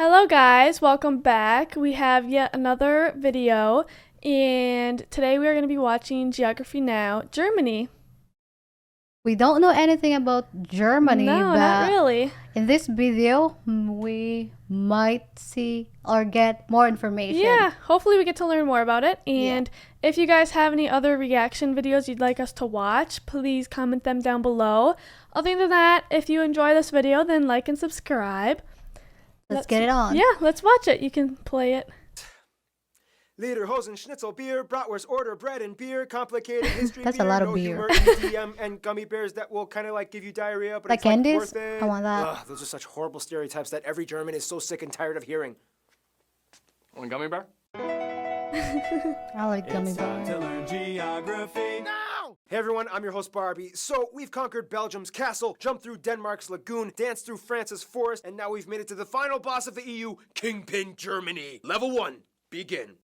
Hello guys, welcome back. We have yet another video and today we are going to be watching Geography Now, Germany. We don't know anything about Germany, No, but not really. in this video, we might see or get more information. Yeah, hopefully we get to learn more about it. And if you guys have any other reaction videos you'd like us to watch, please comment them down below. Other than that, if you enjoy this video, then like and subscribe. Let's get it on. Yeah, let's watch it. You can play it. Lederhosen, Schnitzel, beer, bratwurst, order, bread and beer, complicated history. That's beer, a lot of no beer. Humor, EDM, and gummy bears that will kind of like give you diarrhea, but Like it's like candies? worth it. I want that. Ugh, those are such horrible stereotypes that every German is so sick and tired of hearing. Want a gummy bear? I like gummy bears. To learn geography. No! Hey everyone, I'm your host Barbie. So we've conquered Belgium's castle, jumped through Denmark's lagoon, danced through France's forest, and now we've made it to the final boss of the EU, Kingpin Germany. Level 1, begin.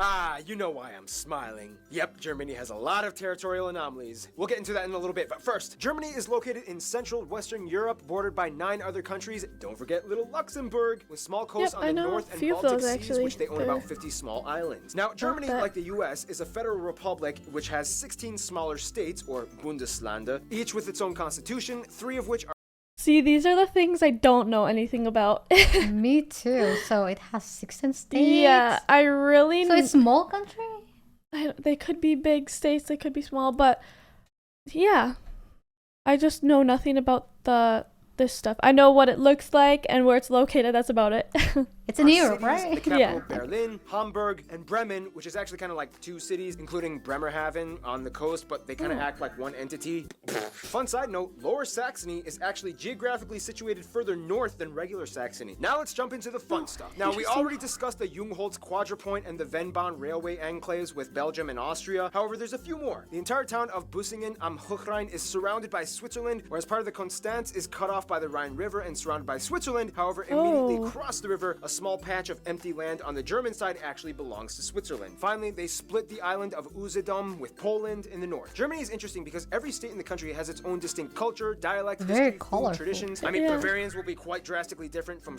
Ah, you know why I'm smiling. Yep, Germany has a lot of territorial anomalies. We'll get into that in a little bit, but first, Germany is located in central Western Europe, bordered by 9 other countries. Don't forget little Luxembourg, with small coasts Yep, on I the know North a and few of Baltic those, seas, actually. which they own They're about 50 small islands. Now, Germany, bad. like the US, is a federal republic which has 16 smaller states, or Bundesländer, each with its own constitution, 3 of which are See, these are the things I don't know anything about. Me too. So it has 16 states. Yeah, I really. So it's small country? They could be big states, they could be small, but yeah, I just know nothing about this stuff. I know what it looks like and where it's located. That's about it. It's in are Europe, cities, right? The capital, Yeah. Berlin, Hamburg, and Bremen, which is actually kind of like 2 cities, including Bremerhaven on the coast, but they kind of act like one entity. Fun side note, Lower Saxony is actually geographically situated further north than regular Saxony. Now let's jump into the fun stuff. Now, we interesting. already discussed the Jungholz Quadrupoint and the Vennbahn railway enclaves with Belgium and Austria. However, there's a few more. The entire town of Bussingen am Hochrhein is surrounded by Switzerland, whereas part of the Konstanz is cut off by the Rhine River and surrounded by Switzerland. However, immediately Oh. across the river, a small patch of empty land on the German side actually belongs to Switzerland. Finally, they split the island of Usedom with Poland in the north. Germany is interesting because every state in the country has its own distinct culture, dialect, Very history, food, colorful. traditions. I mean, Yeah. Bavarians will be quite drastically different from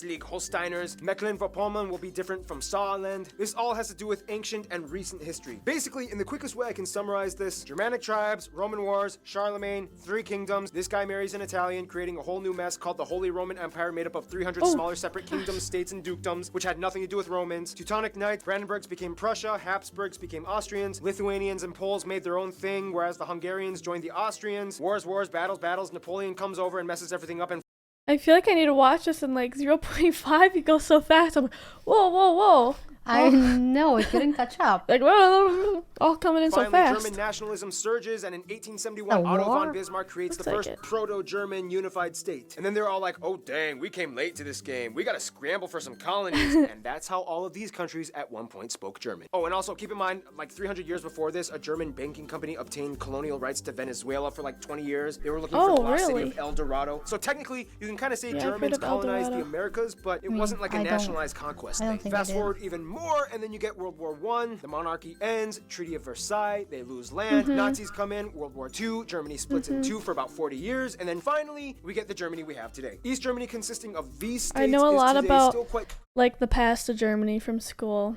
Schleswig-Holsteiners. Mecklenburg-Vorpommern will be different from Saarland. This all has to do with ancient and recent history. Basically, in the quickest way I can summarize this, Germanic tribes, Roman wars, Charlemagne, 3 kingdoms. This guy marries an Italian, creating a whole new mess called the Holy Roman Empire, made up of 300 Oh. smaller separate kingdoms, states, and dukedoms, which had nothing to do with Romans. Teutonic Knights, Brandenburgs became Prussia, Habsburgs became Austrians, Lithuanians and Poles made their own thing, whereas the Hungarians joined the Austrians. Wars, battles, Napoleon comes over and messes everything up and I feel like I need to watch this in like 0.5. You go so fast. I'm like, whoa. I know, it couldn't catch up. Like, whoa, all coming in so finally, fast. German nationalism surges, and in 1871, A Otto war? von Bismarck creates Looks the like first it. proto-German unified state. And then they're all like, oh dang, we came late to this game. We gotta scramble for some colonies. And that's how all of these countries at one point spoke German. Oh, and also keep in mind, like 300 years before this, a German banking company obtained colonial rights to Venezuela for like 20 years. They were looking for Oh, the lost city really? of El Dorado. So technically, you can kind of say Yeah, I've heard Germans of El colonized the Dorado. Americas, but it wasn't like a I don't- nationalized conquest I don't thing. think I Fast did. forward even more, and then you get World War I, the monarchy ends, Treaty of Versailles, they lose land, Mm-hmm. Nazis come in, World War II, Germany splits in 2 for about 40 years, and then finally, we get the Germany we have today. East Germany, consisting of these states, I know a is lot today about- still quite Like the past of Germany from school.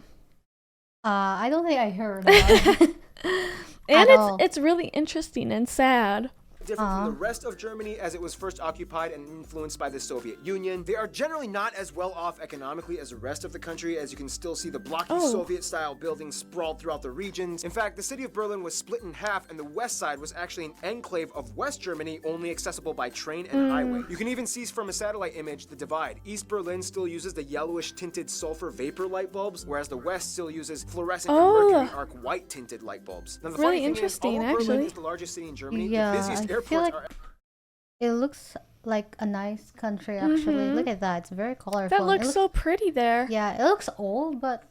I don't think I heard about it. And At all. it's really interesting and sad. different from the rest of Germany as it was first occupied and influenced by the Soviet Union. They are generally not as well off economically as the rest of the country, as you can still see the blocky Oh. Soviet-style buildings sprawled throughout the regions. In fact, the city of Berlin was split in half, and the west side was actually an enclave of West Germany, only accessible by train and highway. You can even see from a satellite image the divide. East Berlin still uses the yellowish tinted sulfur vapor light bulbs, whereas the west still uses fluorescent and Oh. mercury arc white tinted light bulbs. Now, the Really funny thing interesting, is, although Berlin actually. is the largest city in Germany, Yeah, the busiest I airports feel like are It looks like a nice country, actually. Look at that. It's very colorful. That It looks so pretty there. Yeah, it looks old, but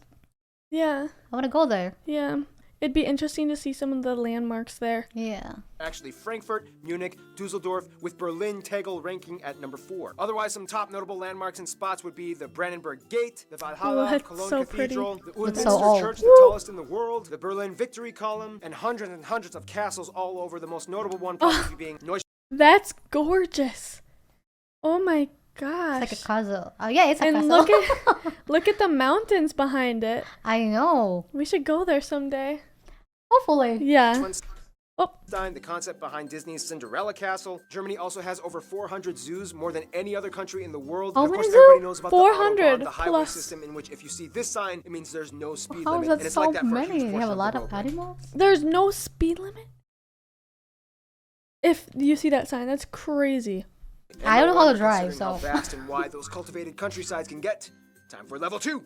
Yeah. I want to go there. Yeah. It'd be interesting to see some of the landmarks there. Yeah. actually Frankfurt, Munich, Dusseldorf, with Berlin Tegel ranking at number 4. Otherwise, some top notable landmarks and spots would be the Brandenburg Gate, the Valhalla that's Cologne so Cathedral, the That's Westminster so old. Church, the tallest in the world, the Berlin Victory Column, and hundreds of castles all over, the most notable one probably being Neuschwanstein. That's gorgeous. Oh my It's gosh. like a castle. Oh yeah, it's a and castle. look at the mountains behind it. I know. We should go there someday. Hopefully. Yeah. Oh, Schwanstein, the concept behind Disney's Cinderella Castle. Germany also has over 400 zoos, more than any other country in the world. How And of many course, zoos? everybody knows about 400 the Autobahn, the highway plus. system, in which if you see this sign, it means there's no speed How is limit. that And it's so like that for a many? huge They portion have a of the lot of roadway. animals. there's no speed limit? If you see that sign, that's crazy. And I don't no know how to wonder, drive, considering how so. fast and wide those cultivated countrysides can get. Time for level 2.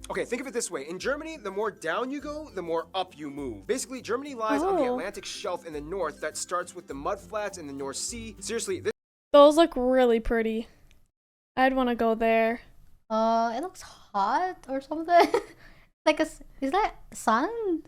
Okay, think of it this way. In Germany, the more down you go, the more up you move. Basically, Germany lies on the Oh. Atlantic shelf in the north that starts with the mudflats in the North Sea. Seriously, this Those look really pretty. I'd want to go there. It looks hot or something. Like is that sun?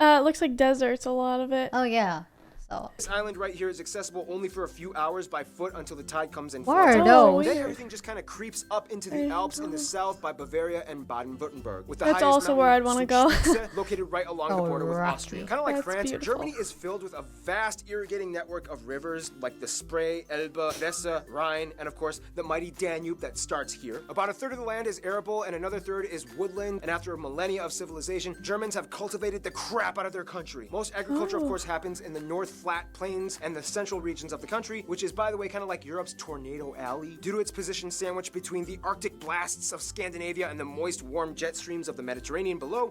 It looks like deserts, a lot of it. Oh yeah. So island right here is accessible only for a few hours by foot until the tide comes and where floods are it. Oh, those? Then weird. everything just kind of creeps up into There the you Alps in the go. south by Bavaria and Baden-Württemberg. With the That's highest also where I'd mountain, wanna go. Zugspitze, located right along the Oh, border with rocky. Austria. Kind of like That's France, beautiful. Germany is filled with a vast irrigating network of rivers like the Spree, Elbe, Weser, Rhine, and of course the mighty Danube that starts here. About a third of the land is arable and another third is woodland, and after a millennia of civilization, Germans have cultivated the crap out of their country. Most agriculture, of Oh. course, happens in the North Flat Plains and the central regions of the country, which is, by the way, kind of like Europe's Tornado Alley. Due to its position sandwiched between the Arctic blasts of Scandinavia and the moist, warm jet streams of the Mediterranean below,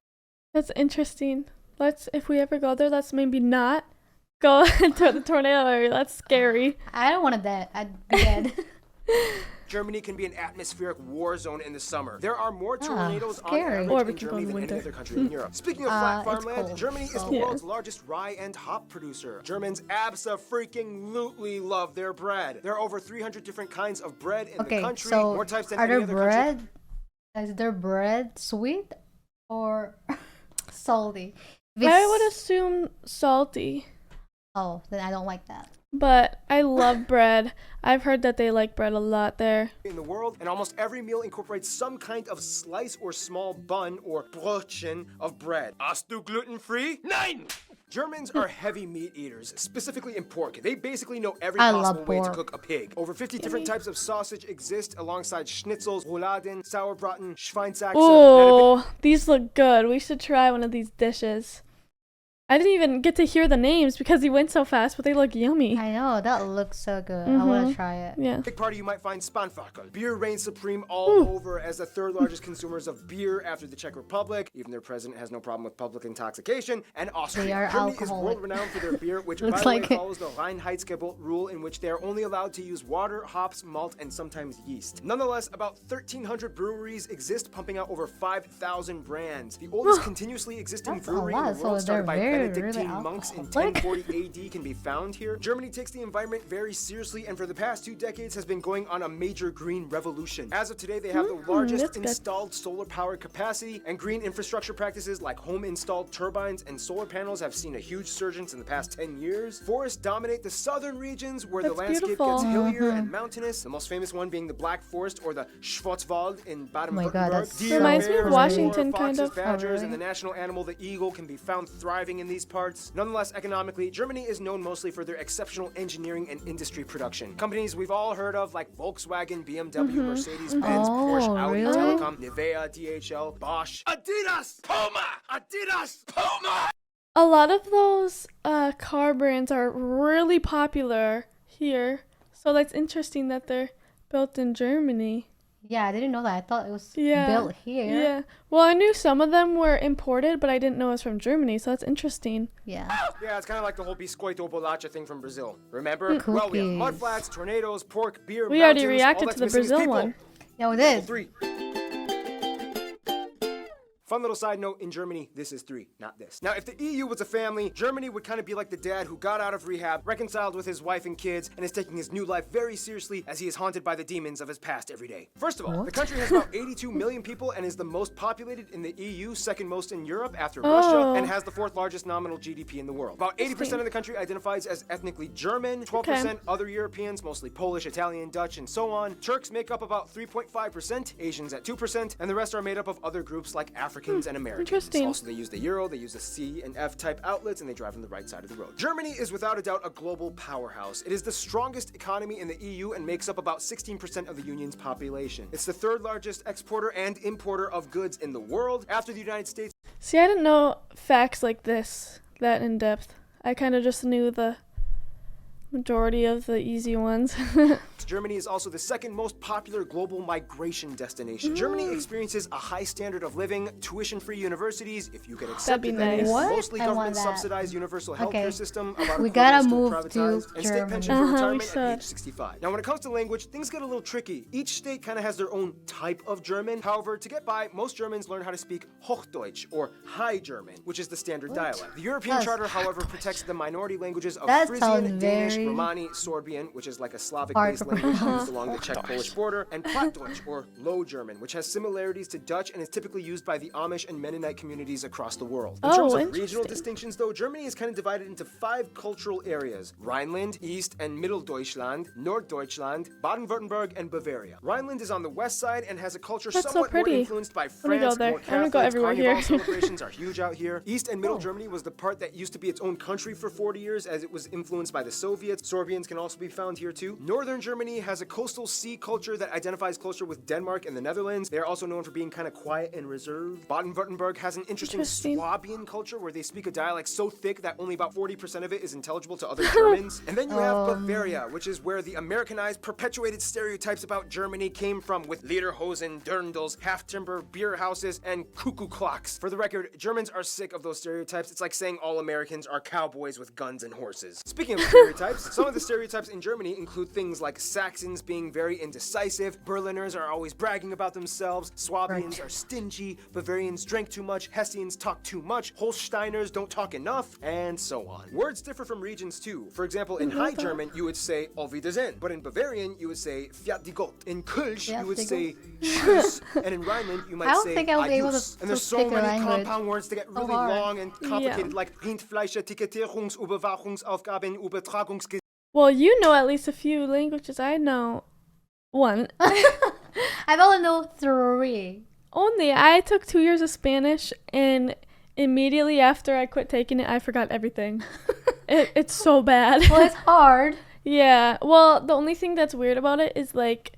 That's interesting. If we ever go there, let's maybe not go to the tornado area. That's scary. I don't want to die. I'd be dead. Germany can be an atmospheric war zone in the summer. There are more tornadoes on scary. average Or we in can go Germany in than any winter. other country in Europe. Speaking of flat It's farmland, cold, Germany is so- the Yeah. world's largest rye and hop producer. Germans abso-freaking-lutely love their bread. There are over 300 different kinds of bread in the Okay, country, so more types than are any their other country. bread? Is their bread sweet or salty? If I it's- would assume salty, Oh, then I don't like that. but I love bread. I've heard that they like bread a lot there. In the world, and almost every meal incorporates some kind of slice or small bun or Brötchen of bread. Hast du gluten-free? Nein! Germans are heavy meat eaters, specifically in pork. They basically know every I possible love way to pork. cook a pig. Over 50 different types of sausage exist alongside schnitzels, rouladen, sauerbraten, Schweinsachse, Oh, these look good. We should try one of these dishes. I didn't even get to hear the names because he went so fast, but they look yummy. I know that looks so good. I want to try it. Yeah. big party you might find Spanferkel. Beer reigns supreme all over as the third largest consumers of beer after the Czech Republic. Even their president has no problem with public intoxication. And Austria. They are Germany is alcoholic. world renowned for their beer, which by Looks the way like it. follows the Reinheitsgebot rule in which they are only allowed to use water, hops, malt, and sometimes yeast. Nonetheless, about 1,300 breweries exist, pumping out over 5,000 brands. The oldest continuously existing That's a brewery in lot, the so world, started they're by very, Benedictine really monks in alcoholic. 1040 AD, can be found here. Germany takes the environment very seriously and for the past 2 decades has been going on a major green revolution. As of today, they have the largest that's good. installed solar power capacity, and green infrastructure practices like home installed turbines and solar panels have seen a huge surgence in the past 10 years. Forests dominate the southern regions where the That's landscape beautiful. gets hillier and mountainous, the most famous one being the Black Forest or the Schwarzwald in Baden-Württemberg. that's Deer, Reminds me of bears, Washington, boar, kind foxes, of. badgers, Oh, and the really? national animal, the eagle, can be found thriving in these parts. Nonetheless, economically, Germany is known mostly for their exceptional engineering and industry production. Companies we've all heard of like Volkswagen, BMW, Mercedes-Benz, Oh, Porsche, Audi, really? Telecom, Nivea, DHL, Bosch, Adidas, Puma, Adidas, Puma. A lot of those car brands are really popular here. So that's interesting that they're built in Germany. Yeah, I didn't know that. I thought it was Yeah. built here. Yeah. Well, I knew some of them were imported, but I didn't know it was from Germany. So that's interesting. Yeah. Yeah, it's kind of like the whole biscoito bolacha thing from Brazil. Remember? Mm. Well, we have Cookies. mudflats, tornadoes, pork, beer, We already mountains, reacted all to that's the missing is Brazil people. one. Yeah, we Level did. 3. Fun little side note, in Germany, this is 3, not this. Now, if the EU was a family, Germany would kind of be like the dad who got out of rehab, reconciled with his wife and kids, and is taking his new life very seriously as he is haunted by the demons of his past every day. First of all, the What? country has about 82 million people and is the most populated in the EU, second most in Europe after Oh. Russia, and has the 4th largest nominal GDP in the world. About 80% of the country identifies as ethnically German, 12% other Europeans, mostly Polish, Italian, Dutch, and so on. Turks make up about 3.5%, Asians at 2%, and the rest are made up of other groups like Africans, Africans and Americans. Interesting. Also, they use the euro, they use the C and F type outlets, and they drive on the right side of the road. Germany is without a doubt a global powerhouse. It is the strongest economy in the EU and makes up about 16% of the Union's population. It's the third largest exporter and importer of goods in the world after the United States. See, I didn't know facts like this that in depth. I kind of just knew the majority of the easy ones. Germany is also the second most popular global migration destination. Germany experiences a high standard of living, tuition-free universities, if you get accepted, be that is, nice. What? mostly I want that. government-subsidized universal healthcare Okay. system, about We a quarter gotta is still move to privatized, and state pension Germany. for retirement we at should. age 65. Now, when it comes to language, things get a little tricky. Each state kind of has their own type of German. However, to get by, most Germans learn how to speak Hochdeutsch, or High German, which is the standard dialect. The European That's Charter, however, protects the minority languages of That Frisian, sounds Danish, very Romani, Sorbian, which is like a hard Slavic-based to language pronounce. used along the Czech-Polish border, and Plattdeutsch, or Low German, which has similarities to Dutch and is typically used by the Amish and Mennonite communities across the world. In Oh, terms of regional interesting. distinctions, though, Germany is kind of divided into 5 cultural areas: Rhineland, East and Middle Deutschland, Norddeutschland, Baden-Württemberg, and Bavaria. Rhineland is on the west side and has a culture That's so somewhat more pretty. influenced by Let me go France, there. more I'm gonna go Catholic. everywhere Carnival here. celebrations are huge out here. East and Middle Germany was the part that used to be its own country for 40 years, as it was influenced by the Soviets. Sorbians can also be found here too. Northern Germany has a coastal sea culture that identifies closer with Denmark and the Netherlands. They are also known for being kind of quiet and reserved. Baden-Württemberg has an interesting Swabian culture where they speak a dialect so thick that only about 40% of it is intelligible to other Germans. And then you have Bavaria, which is where the Americanized, perpetuated stereotypes about Germany came from, with Lederhosen, dirndls, half-timber, beer houses, and cuckoo clocks. For the record, Germans are sick of those stereotypes. It's like saying all Americans are cowboys with guns and horses. Speaking of stereotypes, some of the stereotypes in Germany include things like Saxons being very indecisive, Berliners are always bragging about themselves, Swabians are stingy, Bavarians drink too much, Hessians talk too much, Holsteiners don't talk enough, and so on. Words differ from regions too. For example, in High German, you would say Auf Wiedersehen, but in Bavarian, you would say Fiat die Gott. In Kölsch, you would say Tschüss, and in Rhineland, you might I don't say think I would be able Adios. to And there's so speak the many language. compound words that get So really hard. long and complicated, Yeah. like Rindfleischer, Ticketerungs, Überwachungsaufgaben, Übertragungs. Well, you know at least a few languages. I know one. I've only know 3. Only. I took 2 years of Spanish, and immediately after I quit taking it, I forgot everything. It's so bad. Well, it's hard. Yeah. Well, the only thing that's weird about it is like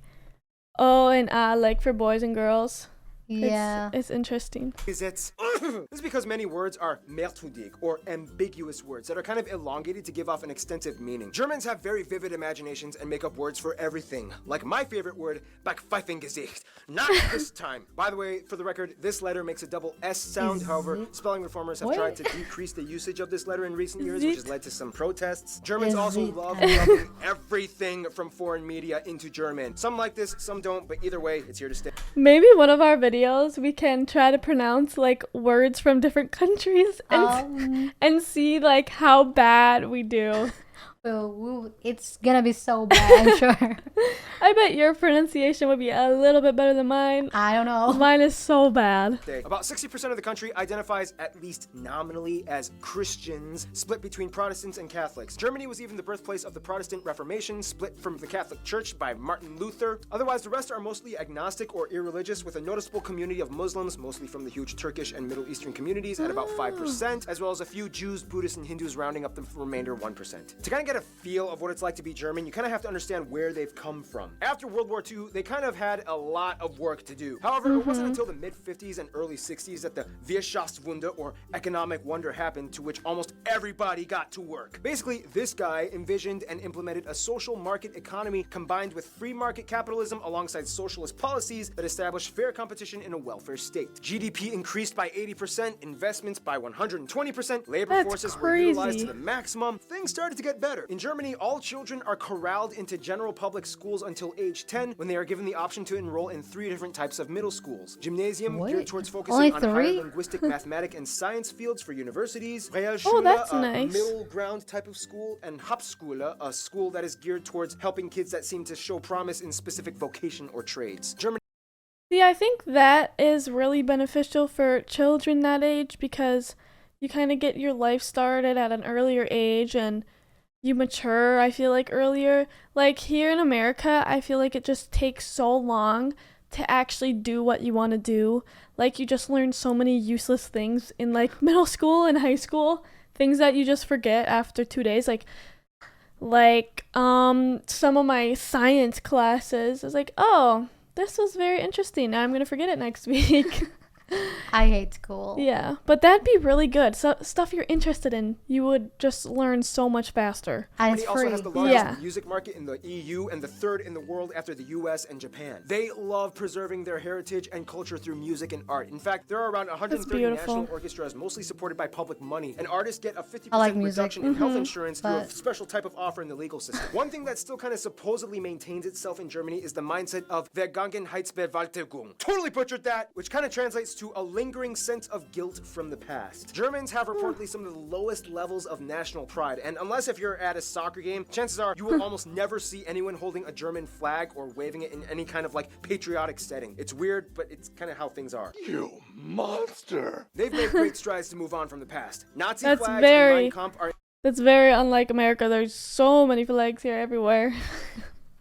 O and A, like for boys and girls. Yeah. It's interesting. This is because many words are merkwürdig, or ambiguous words that are kind of elongated to give off an extensive meaning. Germans have very vivid imaginations and make up words for everything. Like my favorite word, Backpfeifengesicht. Not this time. By the way, for the record, this letter makes a double S sound. However, spelling reformers have What? tried to decrease the usage of this letter in recent years, which has led to some protests. Germans also Gesicht. love dubbing everything from foreign media into German. Some like this, some don't, but either way, it's here to stay. Maybe one of our videos we can try to pronounce like words from different countries and see like how bad we do. Well, it's gonna be so bad, I'm sure. I bet your pronunciation would be a little bit better than mine. I don't know. Mine is so bad. About 60% of the country identifies, at least nominally, as Christians, split between Protestants and Catholics. Germany was even the birthplace of the Protestant Reformation, split from the Catholic Church by Martin Luther. Otherwise, the rest are mostly agnostic or irreligious, with a noticeable community of Muslims, mostly from the huge Turkish and Middle Eastern communities, at about 5%, as well as a few Jews, Buddhists, and Hindus rounding up the remainder 1%. To kind of get a feel of what it's like to be German, you kind of have to understand where they've come from. After World War II, they kind of had a lot of work to do. However, it wasn't until the mid-50s and early 60s that the Wirtschaftswunder, or economic wonder, happened, to which almost everybody got to work. Basically, this guy envisioned and implemented a social market economy combined with free market capitalism alongside socialist policies that established fair competition in a welfare state. GDP increased by 80%, investments by 120%, labor That's forces were utilized to crazy. the maximum. Things started to get better. In Germany, all children are corralled into general public schools until age 10, when they are given the option to enroll in 3 different types of middle schools. Gymnasium, What? geared towards focusing Only on higher 3? linguistic, mathematic, and science fields for universities. Realschule, Oh, that's a nice. middle ground type of school, and Hauptschule, a school that is geared towards helping kids that seem to show promise in specific vocation or trades. Germany See, I think that is really beneficial for children that age because you kind of get your life started at an earlier age and you mature, I feel like, earlier. Like here in America, I feel like it just takes so long to actually do what you want to do. Like, you just learn so many useless things in like middle school and high school, things that you just forget after 2 days. Like some of my science classes, I was like, oh, this was very interesting. Now I'm gonna forget it next week. I hate school. Yeah, but that'd be really good. So stuff you're interested in, you would just learn so much faster. And it's Germany also free. has the largest Yeah. music market in the EU and the third in the world after the US and Japan. They love preserving their heritage and culture through music and art. In fact, there are around 130 beautiful. national orchestras, mostly supported by public money, and artists get a 50% I like music. reduction in health insurance through a But- special type of offer in the legal system. One thing that still kind of supposedly maintains itself in Germany is the mindset of Vergangenheitsbewältigung. Totally butchered that, which kind of translates to a lingering sense of guilt from the past. Germans have reportedly some of the lowest levels of national pride, and unless if you're at a soccer game, chances are you will almost never see anyone holding a German flag or waving it in any kind of like patriotic setting. It's weird, but it's kind of how things are. You monster! They've made great strides to move on from the past. Nazi That's flags very- and Mein Kampf are That's very unlike America. There's so many flags here everywhere.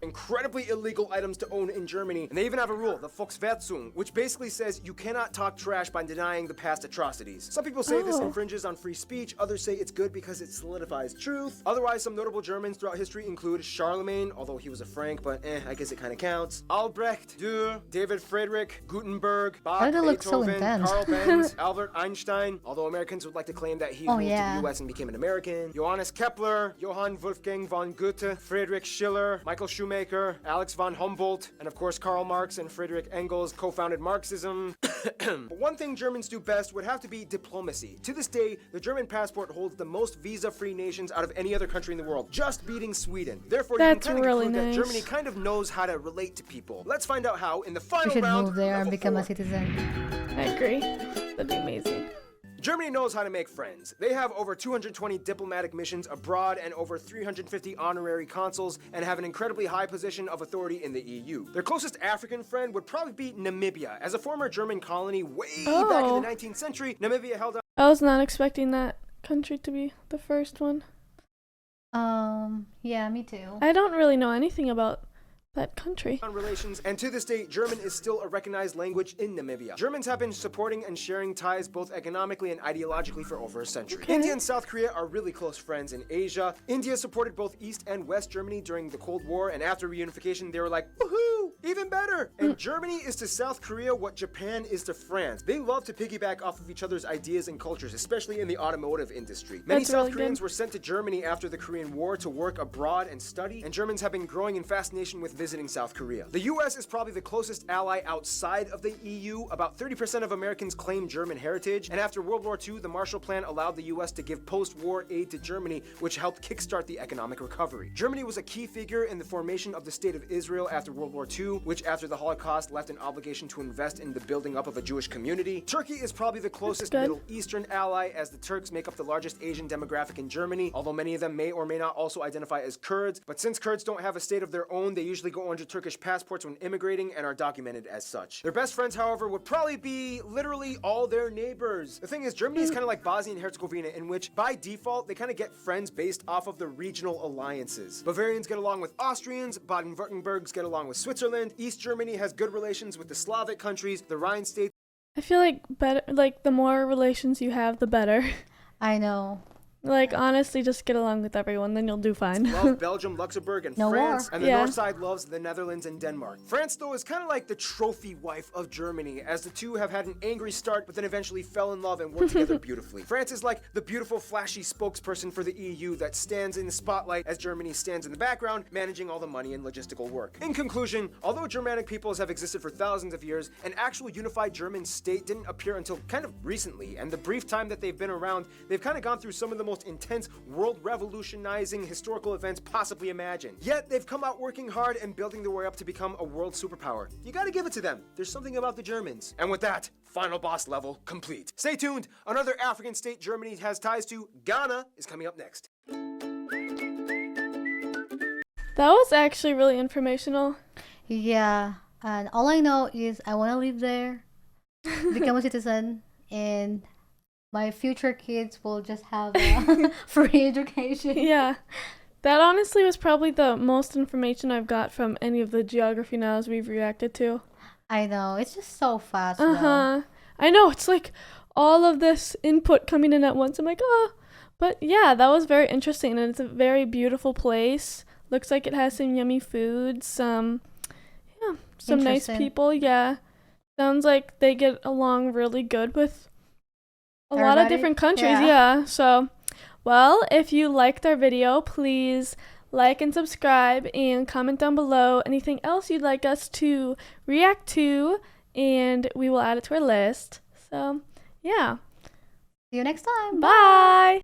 incredibly illegal items to own in Germany, and they even have a rule, the Volksverhetzung, which basically says you cannot talk trash by denying the past atrocities. Some people say this Oh. infringes on free speech, others say it's good because it solidifies truth. Otherwise, some notable Germans throughout history include Charlemagne, although he was a Frank, but I guess it kind of counts. Albrecht, Dürer, David Friedrich, Gutenberg, Bach, Why do they look so Beethoven, intense? Carl Benz, Albert Einstein, although Americans would like to claim that he moved yeah. to the US and became an American. Johannes Kepler, Johann Wolfgang von Goethe, Friedrich Schiller, Michael Schumacher, Alex von Humboldt, and of course Karl Marx and Friedrich Engels co-founded Marxism. But one thing Germans do best would have to be diplomacy. To this day, the German passport holds the most visa-free nations out of any other country in the world, just beating Sweden. Therefore, you That's can kind of really conclude nice. that Germany kind of knows how to relate to people. Let's find out how in the We final should round. move there and level become a 4. citizen. I agree. That'd be amazing. Germany knows how to make friends. They have over 220 diplomatic missions abroad and over 350 honorary consuls and have an incredibly high position of authority in the EU. Their closest African friend would probably be Namibia. As a former German colony way back in Oh. the 19th century, Namibia held up I was not expecting that country to be the first one. Yeah, me too. I don't really know anything about that country. on relations, and to this day, German is still a recognized language in Namibia. Germans have been supporting and sharing ties both economically and ideologically for over a century. Okay. India and South Korea are really close friends in Asia. India supported both East and West Germany during the Cold War, and after reunification, they were like, woohoo, even better. And Germany is to South Korea what Japan is to France. They love to piggyback off of each other's ideas and cultures, especially in the automotive industry. Many That's South really Koreans good. were sent to Germany after the Korean War to work abroad and study, and Germans have been growing in fascination with visiting South Korea. The US is probably the closest ally outside of the EU. About 30% of Americans claim German heritage, and after World War II, the Marshall Plan allowed the US to give post-war aid to Germany, which helped kickstart the economic recovery. Germany was a key figure in the formation of the State of Israel after World War II, which after the Holocaust left an obligation to invest in the building up of a Jewish community. Turkey is probably the closest good. Middle Eastern ally, as the Turks make up the largest Asian demographic in Germany, although many of them may or may not also identify as Kurds. But since Kurds don't have a state of their own, they usually go under Turkish passports when immigrating and are documented as such. Their best friends, however, would probably be literally all their neighbors. The thing is, Germany is kind of like Bosnia and Herzegovina, in which by default they kind of get friends based off of the regional alliances. Bavarians get along with Austrians, Baden-Württembergs get along with Switzerland, East Germany has good relations with the Slavic countries, the Rhine states I feel like the more relations you have, the better. I know. Like, honestly, just get along with everyone, then you'll do fine. love Belgium, Luxembourg, and No France, war. and the Yeah. north side loves the Netherlands and Denmark. France, though, is kind of like the trophy wife of Germany, as the two have had an angry start, but then eventually fell in love and worked together beautifully. France is like the beautiful, flashy spokesperson for the EU that stands in the spotlight as Germany stands in the background, managing all the money and logistical work. In conclusion, although Germanic peoples have existed for thousands of years, an actual unified German state didn't appear until kind of recently, and the brief time that they've been around, they've kind of gone through some of the most intense world revolutionizing historical events possibly imagined. Yet they've come out working hard and building their way up to become a world superpower. You gotta give it to them. There's something about the Germans. And with that, final boss level complete. Stay tuned. Another African state Germany has ties to, Ghana, is coming up next. That was actually really informational. Yeah, and all I know is I want to live there, become a citizen, and my future kids will just have free education. Yeah. That honestly was probably the most information I've got from any of the geography nows we've reacted to. I know. It's just so fast. though. Uh-huh. I know, it's like all of this input coming in at once. I'm like, oh. But yeah, that was very interesting, and it's a very beautiful place. Looks like it has some yummy food, some nice Interesting. people. Yeah. Sounds like they get along really good with a lot of Everybody? different countries. Yeah. Yeah. So, well, if you liked our video, please like and subscribe and comment down below anything else you'd like us to react to, and we will add it to our list. So, yeah. See you next time. Bye.